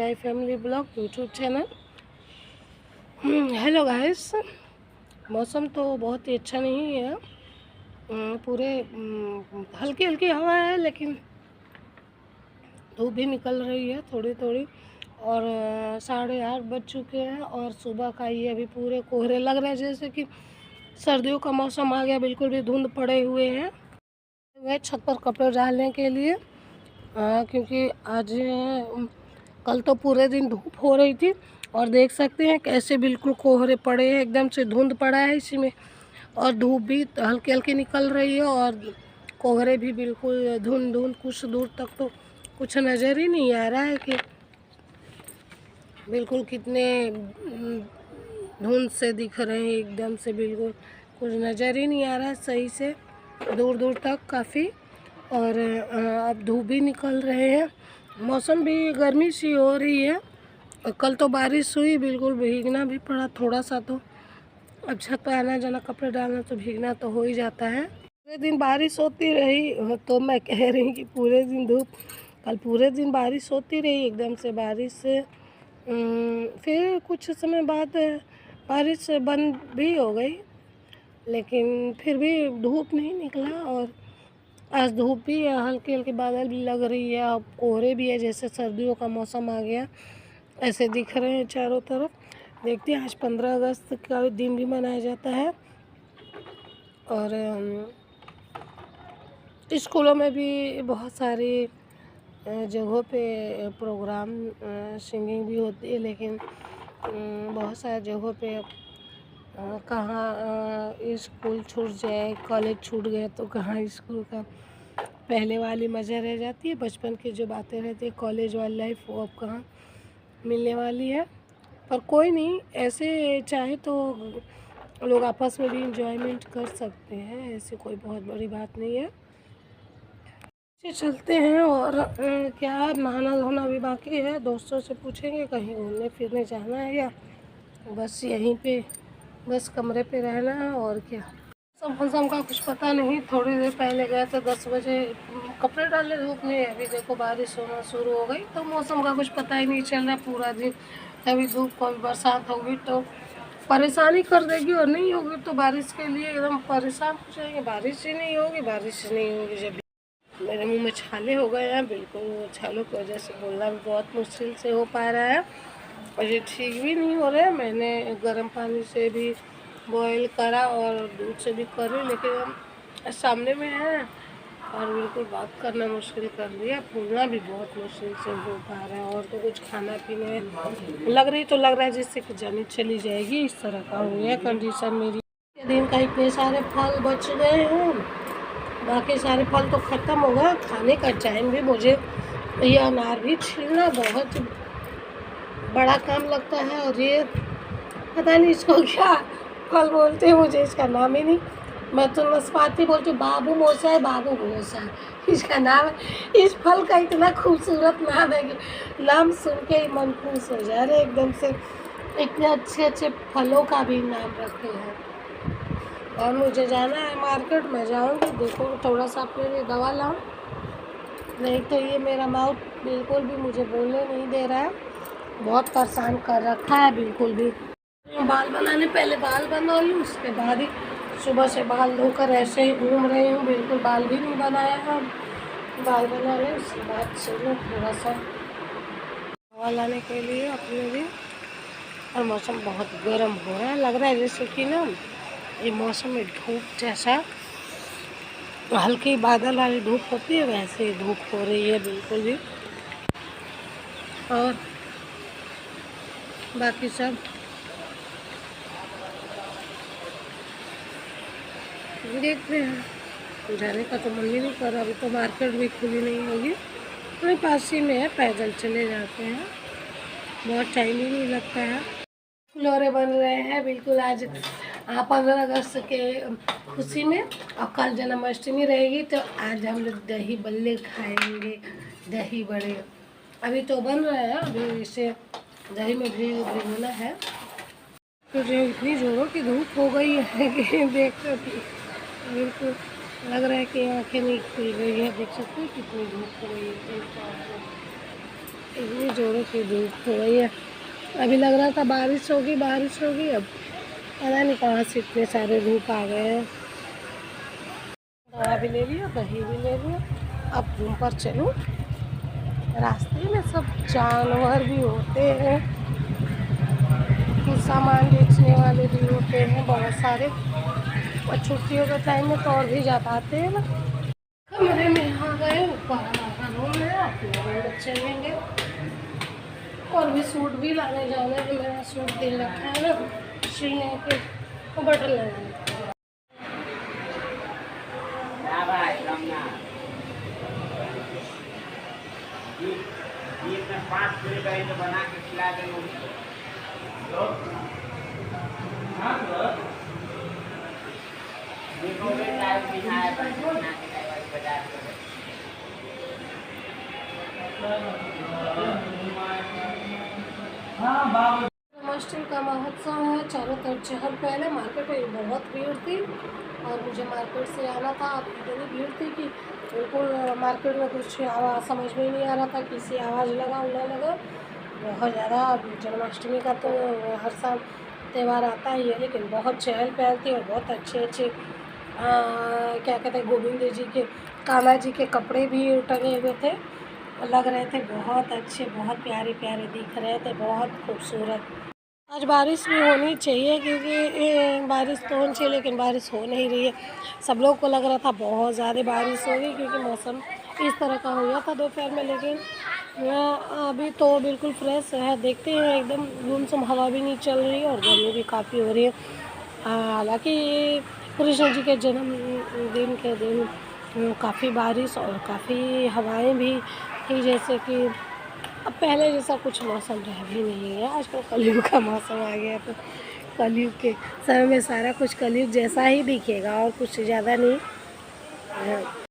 My family blog YouTube channel. Hello guys, मौसम तो बहुत ही अच्छा नहीं है। पूरे हल्की हल्की हवा है, लेकिन धूप भी निकल रही है थोड़ी थोड़ी। और 8:30 बज चुके हैं और सुबह का ये अभी पूरे कोहरे लग रहे हैं, जैसे कि सर्दियों का मौसम आ गया। बिल्कुल भी धुंध पड़े हुए हैं। मैं छत पर कपड़े डालने के लिए, क्योंकि आज कल तो पूरे दिन धूप हो रही थी और देख सकते हैं कैसे बिल्कुल कोहरे पड़े हैं, एकदम से धुंध पड़ा है इसी में। और धूप भी हल्की हल्की निकल रही है और कोहरे भी बिल्कुल धुंध धुंध, कुछ दूर तक तो कुछ नज़र ही नहीं आ रहा है कि बिल्कुल कितने धुंध से दिख रहे हैं। एकदम से बिल्कुल कुछ नज़र ही नहीं आ रहा है सही से, दूर दूर तक काफ़ी। और अब धूप भी निकल रहे हैं, मौसम भी गर्मी सी हो रही है। और कल तो बारिश हुई, बिल्कुल भीगना भी पड़ा थोड़ा सा। तो अब छत पर आना जाना, कपड़े डालना, तो भीगना तो हो ही जाता है। पूरे दिन बारिश होती रही, तो मैं कह रही कि पूरे दिन धूप, कल पूरे दिन बारिश होती रही। एकदम से बारिश से फिर कुछ समय बाद बारिश बंद भी हो गई, लेकिन फिर भी धूप नहीं निकला। और आज धूप भी है, हल्के हल्के बादल भी लग रही है, अब कोहरे भी है, जैसे सर्दियों का मौसम आ गया ऐसे दिख रहे हैं चारों तरफ। देखते हैं, आज 15 अगस्त का दिन भी मनाया जाता है। और स्कूलों में भी बहुत सारी जगहों पे प्रोग्राम, सिंगिंग भी होती है, लेकिन बहुत सारी जगहों पे कहाँ स्कूल छूट जाए, कॉलेज छूट गए, तो कहाँ स्कूल का पहले वाली मज़ा रह जाती है। बचपन की जो बातें रहती है, कॉलेज वाली लाइफ, वो अब कहाँ मिलने वाली है। पर कोई नहीं, ऐसे चाहे तो लोग आपस में भी इंजॉयमेंट कर सकते हैं, ऐसी कोई बहुत बड़ी बात नहीं है। चलते हैं। और क्या नहाना धोना भी बाकी है, दोस्तों से पूछेंगे कहीं घूमने फिरने जाना है या बस यहीं पे, बस कमरे पे रहना है। और क्या, मौसम का कुछ पता नहीं। थोड़ी देर पहले गए थे 10 बजे कपड़े डाले धूप में, अभी देखो बारिश होना शुरू हो गई। तो मौसम का कुछ पता ही नहीं चल रहा पूरा दिन। कभी धूप कभी बरसात होगी तो परेशानी कर देगी, और नहीं होगी तो बारिश के लिए एकदम परेशान हो जाएंगे। बारिश ही नहीं होगी, बारिश ही नहीं होगी। जब मेरे मुंह में छाले हो गए हैं, बिल्कुल छालों की वजह से बोलना भी बहुत मुश्किल से हो पा रहा है, और ये ठीक भी नहीं हो रहा है। मैंने गर्म पानी से भी बॉईल करा और दूध से भी करी, लेकिन हम सामने में है और बिल्कुल बात करना मुश्किल कर दिया। फूलना भी बहुत मुश्किल से हो पा रहा है, और तो कुछ खाना पीने लग रहा है जैसे कि जान चली जाएगी, इस तरह का हो गया कंडीशन मेरी। दिन का इतने सारे फल बच गए हैं, बाकी सारे फल तो ख़त्म हो गए। खाने का टाइम भी मुझे ये अनार भी छीलना बहुत बड़ा काम लगता है। और ये पता नहीं इसको क्या फल बोलते हैं, मुझे इसका नाम ही नहीं। मैं तो नाशपाती बोलती हूँ, बाबू मोसा है, बाबू मोसा है इसका नाम है। इस फल का इतना खूबसूरत नाम है कि नाम सुन के ही मन खुश हो जा रहे एकदम से। इतने अच्छे अच्छे फलों का भी नाम रखे हैं। और मुझे जाना है मार्केट में, जाऊँगी, देखो थोड़ा सा अपने लिए दवा लाऊँ, नहीं तो ये मेरा माउथ बिल्कुल भी मुझे बोलने नहीं दे रहा है, बहुत परेशान कर रखा है बिल्कुल भी। बाल बनाने, पहले बाल बना लूँ, उसके बाद ही सुबह से बाल धोकर ऐसे ही घूम रही हूँ, बिल्कुल बाल भी नहीं बनाया है। बाल बना लें, उसके बाद चलो थोड़ा सा हवा लाने के लिए अपने लिए। और मौसम बहुत गर्म हो रहा है, लग रहा है जैसे कि ना ये मौसम में धूप जैसा, हल्की बादल वाली धूप होती है, वैसे ही धूप हो रही है बिल्कुल भी। और बाकी सब देखते हैं, जाने का तो मन ही नहीं कर रहा। अभी तो मार्केट भी खुली नहीं होगी, वहीं पास ही में है, पैदल चले जाते हैं, बहुत टाइम ही नहीं लगता है। फुलौरे बन रहे हैं बिल्कुल आज 15 अगस्त के खुशी में। और कल जन्माष्टमी रहेगी, तो आज हम लोग दही बल्ले खाएंगे, दही बड़े। अभी तो बन रहे हैं, अभी इसे दही में भिगोना है। तो जो इतनी जोरों की धूप हो गई है कि देख कर बिल्कुल लग रहा है कि आँखें नहीं खुल रही है। देख सकते हैं कितनी धूप हो गई है। इतनी जोरों की धूप हो गई है। अभी लग रहा था बारिश होगी अब पता नहीं कहाँ से इतने सारे धूप आ गए हैं। दवा भी ले लिया, दही भी ले लिया। अब रूम पर चलूँ। रास्ते में सब जानवर भी होते हैं, कुछ सामान बेचने वाले भी होते हैं बहुत सारे, और छुट्टियों के टाइम में तो और भी ज़्यादा आते हैं ना। कमरे में आ गए, ऊपर हमारा रूम है, अपने रूम में चलेंगे। और भी सूट भी लाने जाने हैं, मेरा सूट दे रखा है ना सिलने के, तो बटन लगाने। बना के खिला देंगे। जन्माष्टमी का महोत्सव है, चारों तरफ चहल पहल है। मार्केट में बहुत भीड़ थी और मुझे मार्केट से आना था। अब इतनी भीड़ थी कि बिल्कुल मार्केट में कुछ आवाज़ समझ में ही नहीं आ रहा था, किसी आवाज़ लगा ना लगा, बहुत ज़्यादा। जन्माष्टमी का तो हर साल त्यौहार आता ही है, लेकिन बहुत चहल पहल थी और बहुत अच्छे अच्छे क्या कहते हैं, गोविंद जी के, कान्हा जी के कपड़े भी टंगे हुए थे, लग रहे थे बहुत अच्छे, बहुत प्यारे प्यारे दिख रहे थे, बहुत खूबसूरत। आज बारिश भी होनी चाहिए क्योंकि बारिश तो होनी चाहिए, लेकिन बारिश हो नहीं रही है। सब लोग को लग रहा था बहुत ज़्यादा बारिश होगी क्योंकि मौसम इस तरह का हो गया था दोपहर में, लेकिन अभी तो बिल्कुल फ्रेश है। देखते हैं, एकदम गुमसुम हवा भी नहीं चल रही है और गर्मी भी काफ़ी हो रही है। हालांकि कृष्ण जी के जन्मदिन के दिन काफ़ी बारिश और काफ़ी हवाएं भी थी, जैसे कि अब पहले जैसा कुछ मौसम रह भी नहीं है। आजकल कलयुग का मौसम आ गया, तो कलयुग के समय में सारा कुछ कलयुग जैसा ही दिखेगा और कुछ ज़्यादा नहीं।